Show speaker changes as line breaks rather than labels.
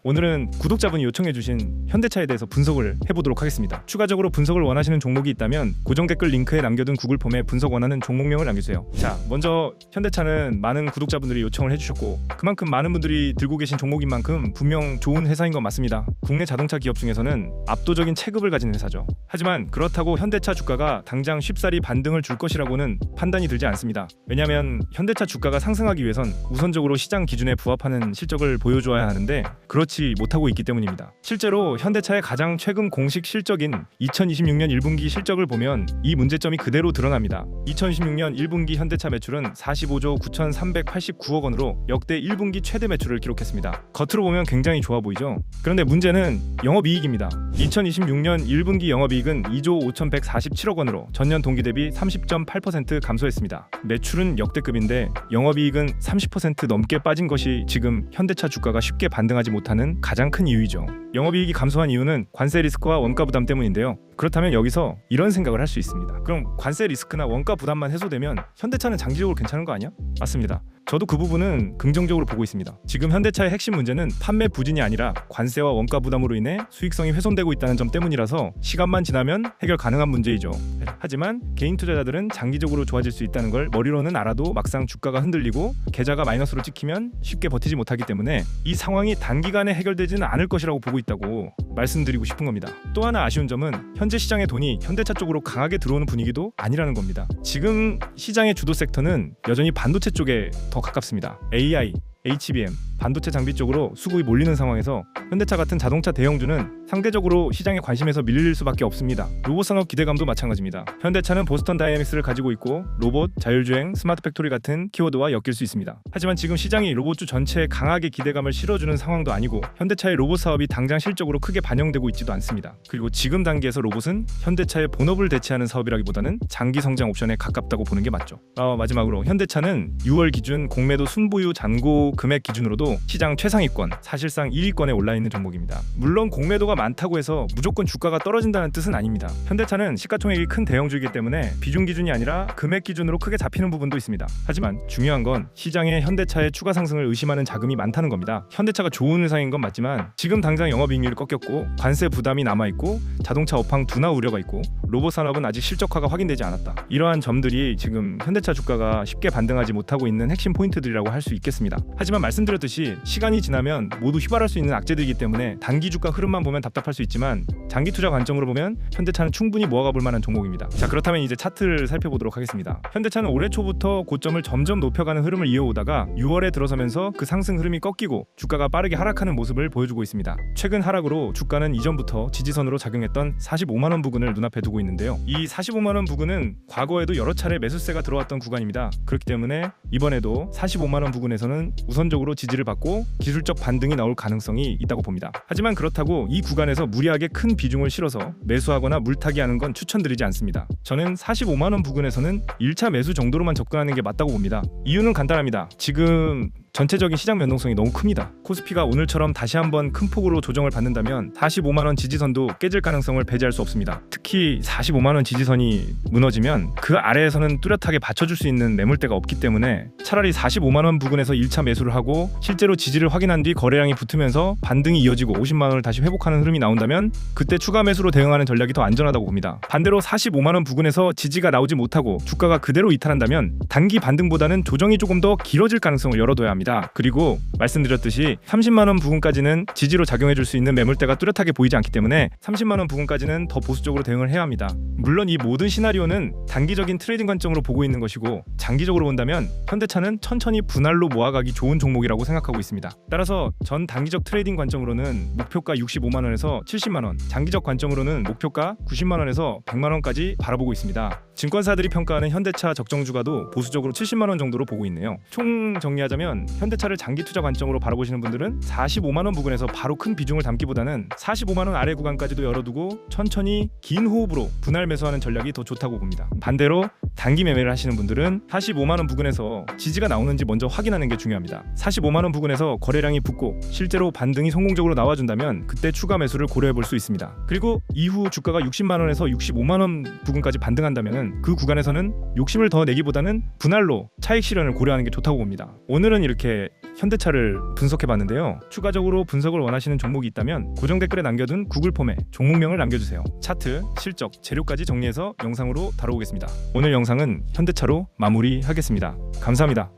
오늘은 구독자분이 요청해주신 현대차에 대해서 분석을 해보도록 하겠습니다. 추가적으로 분석을 원하시는 종목이 있다면 고정 댓글 링크에 남겨둔 구글 폼에 분석 원하는 종목명을 남겨주세요. 자, 먼저 현대차는 많은 구독자분들이 요청을 해주셨고 그만큼 많은 분들이 들고 계신 종목인 만큼 분명 좋은 회사인 건 맞습니다. 국내 자동차 기업 중에서는 압도적인 체급을 가진 회사죠. 하지만 그렇다고 현대차 주가가 당장 쉽사리 반등을 줄 것이라고는 판단이 들지 않습니다. 왜냐하면 현대차 주가가 상승하기 위해선 우선적으로 시장 기준에 부합하는 실적을 보여줘야 하는데 그렇지 못하고 있기 때문입니다. 실제로 현대차의 가장 최근 공식 실적인 2026년 1분기 실적을 보면 이 문제점이 그대로 드러납니다. 2026년 1분기 현대차 매출은 45조 9,389억 원으로 역대 1분기 최대 매출을 기록했습니다. 겉으로 보면 굉장히 좋아 보이죠? 그런데 문제는 영업이익입니다. 2026년 1분기 영업이익은 2조 5,147억 원으로 전년 동기 대비 30.8% 감소했습니다. 매출은 역대급인데 영업이익은 30% 넘게 빠진 것이 지금 현대차 주가가 쉽게 반등하지 못하는 가장 큰 이유이죠. 영업이익이 감소한 이유는 관세 리스크와 원가 부담 때문인데요. 그렇다면 여기서 이런 생각을 할 수 있습니다. 그럼 관세 리스크나 원가 부담만 해소되면 현대차는 장기적으로 괜찮은 거 아니야? 맞습니다. 저도 그 부분은 긍정적으로 보고 있습니다. 지금 현대차의 핵심 문제는 판매 부진이 아니라 관세와 원가 부담으로 인해 수익성이 훼손되고 있다는 점 때문이라서 시간만 지나면 해결 가능한 문제이죠. 하지만 개인 투자자들은 장기적으로 좋아질 수 있다는 걸 머리로는 알아도 막상 주가가 흔들리고 계좌가 마이너스로 찍히면 쉽게 버티지 못하기 때문에 이 상황이 단기간에 해결되지는 않을 것이라고 보고 있다고 말씀드리고 싶은 겁니다. 또 하나 아쉬운 점은 현재 시장의 돈이 현대차 쪽으로 강하게 들어오는 분위기도 아니라는 겁니다. 지금 시장의 주도 섹터는 여전히 반도체 쪽에 더 가깝습니다. AI, HBM, 반도체 장비 쪽으로 수급이 몰리는 상황에서 현대차 같은 자동차 대형주는 상대적으로 시장의 관심에서 밀릴 수밖에 없습니다. 로봇 산업 기대감도 마찬가지입니다. 현대차는 보스턴 다이내믹스를 가지고 있고 로봇, 자율주행, 스마트 팩토리 같은 키워드와 엮일 수 있습니다. 하지만 지금 시장이 로봇주 전체에 강하게 기대감을 실어주는 상황도 아니고 현대차의 로봇 사업이 당장 실적으로 크게 반영되고 있지도 않습니다. 그리고 지금 단계에서 로봇은 현대차의 본업을 대체하는 사업이라기보다는 장기 성장 옵션에 가깝다고 보는 게 맞죠. 마지막으로 현대차는 6월 기준 공매도 순보유 잔고 금액 기준으로도 시장 최상위권, 사실상 1위권에 올라있는 종목입니다. 물론 공매도가 많다고 해서 무조건 주가가 떨어진다는 뜻은 아닙니다. 현대차는 시가총액이 큰 대형주이기 때문에 비중 기준이 아니라 금액 기준으로 크게 잡히는 부분도 있습니다. 하지만 중요한 건 시장에 현대차의 추가 상승을 의심하는 자금이 많다는 겁니다. 현대차가 좋은 회사인 건 맞지만 지금 당장 영업이익률이 꺾였고 관세 부담이 남아있고 자동차 업황 둔화 우려가 있고 로봇 산업은 아직 실적화가 확인되지 않았다. 이러한 점들이 지금 현대차 주가가 쉽게 반등하지 못하고 있는 핵심 포인트들이라고 할 수 있겠습니다. 하지만 말씀드렸듯이 시간이 지나면 모두 휘발할 수 있는 악재들이기 때문에 단기 주가 흐름만 보면 답답할 수 있지만 장기 투자 관점으로 보면 현대차는 충분히 모아가 볼 만한 종목입니다. 자, 그렇다면 이제 차트를 살펴보도록 하겠습니다. 현대차는 올해 초부터 고점을 점점 높여가는 흐름을 이어오다가 6월에 들어서면서 그 상승 흐름이 꺾이고 주가가 빠르게 하락하는 모습을 보여주고 있습니다. 최근 하락으로 주가는 이전부터 지지선으로 작용했던 45만원 부근을 눈앞에 두고 있는데요. 이 45만원 부근은 과거에도 여러 차례 매수세가 들어왔던 구간입니다. 그렇기 때문에 이번에도 45만원 부근에서는 우선적으로 지지를 받고 기술적 반등이 나올 가능성이 있다고 봅니다. 하지만 그렇다고 이 구간에서 무리하게 큰 비중을 실어서 매수하거나 물타기 하는 건 추천드리지 않습니다. 저는 45만원 부근에서는 1차 매수 정도로만 접근하는 게 맞다고 봅니다. 이유는 간단합니다. 지금 전체적인 시장 변동성이 너무 큽니다. 코스피가 오늘처럼 다시 한번 큰 폭으로 조정을 받는다면 45만원 지지선도 깨질 가능성을 배제할 수 없습니다. 특히 45만원 지지선이 무너지면 그 아래에서는 뚜렷하게 받쳐줄 수 있는 매물대가 없기 때문에 차라리 45만원 부근에서 1차 매수를 하고 실제로 지지를 확인한 뒤 거래량이 붙으면서 반등이 이어지고 50만원을 다시 회복하는 흐름이 나온다면 그때 추가 매수로 대응하는 전략이 더 안전하다고 봅니다. 반대로 45만원 부근에서 지지가 나오지 못하고 주가가 그대로 이탈한다면 단기 반등보다는 조정이 조금 더 길어질 가능성을 열어둬야 합니다. 그리고 말씀드렸듯이 30만원 부근까지는 지지로 작용해줄 수 있는 매물대가 뚜렷하게 보이지 않기 때문에 30만원 부근까지는 더 보수적으로 대응을 해야 합니다. 물론 이 모든 시나리오는 단기적인 트레이딩 관점으로 보고 있는 것이고 장기적으로 본다면 현대차는 천천히 분할로 모아가기 좋은 종목이라고 생각하고 있습니다. 따라서 전 단기적 트레이딩 관점으로는 목표가 65만원에서 70만원, 장기적 관점으로는 목표가 90만원에서 100만원까지 바라보고 있습니다. 증권사들이 평가하는 현대차 적정주가도 보수적으로 70만원 정도로 보고 있네요. 총 정리하자면 현대차를 장기 투자 관점으로 바라보시는 분들은 45만원 부근에서 바로 큰 비중을 담기보다는 45만원 아래 구간까지도 열어두고 천천히 긴 호흡으로 분할 매수하는 전략이 더 좋다고 봅니다. 반대로 단기 매매를 하시는 분들은 45만원 부근에서 지지가 나오는지 먼저 확인하는 게 중요합니다. 45만원 부근에서 거래량이 붙고 실제로 반등이 성공적으로 나와준다면 그때 추가 매수를 고려해 볼 수 있습니다. 그리고 이후 주가가 60만원에서 65만원 부근까지 반등한다면 그 구간에서는 욕심을 더 내기보다는 분할로 차익 실현을 고려하는 게 좋다고 봅니다. 오늘은 이렇게 이렇게 현대차를 분석해봤는데요. 추가적으로 분석을 원하시는 종목이 있다면 고정 댓글에 남겨둔 구글 폼에 종목명을 남겨주세요. 차트, 실적, 재료까지 정리해서 영상으로 다뤄보겠습니다. 오늘 영상은 현대차로 마무리하겠습니다. 감사합니다.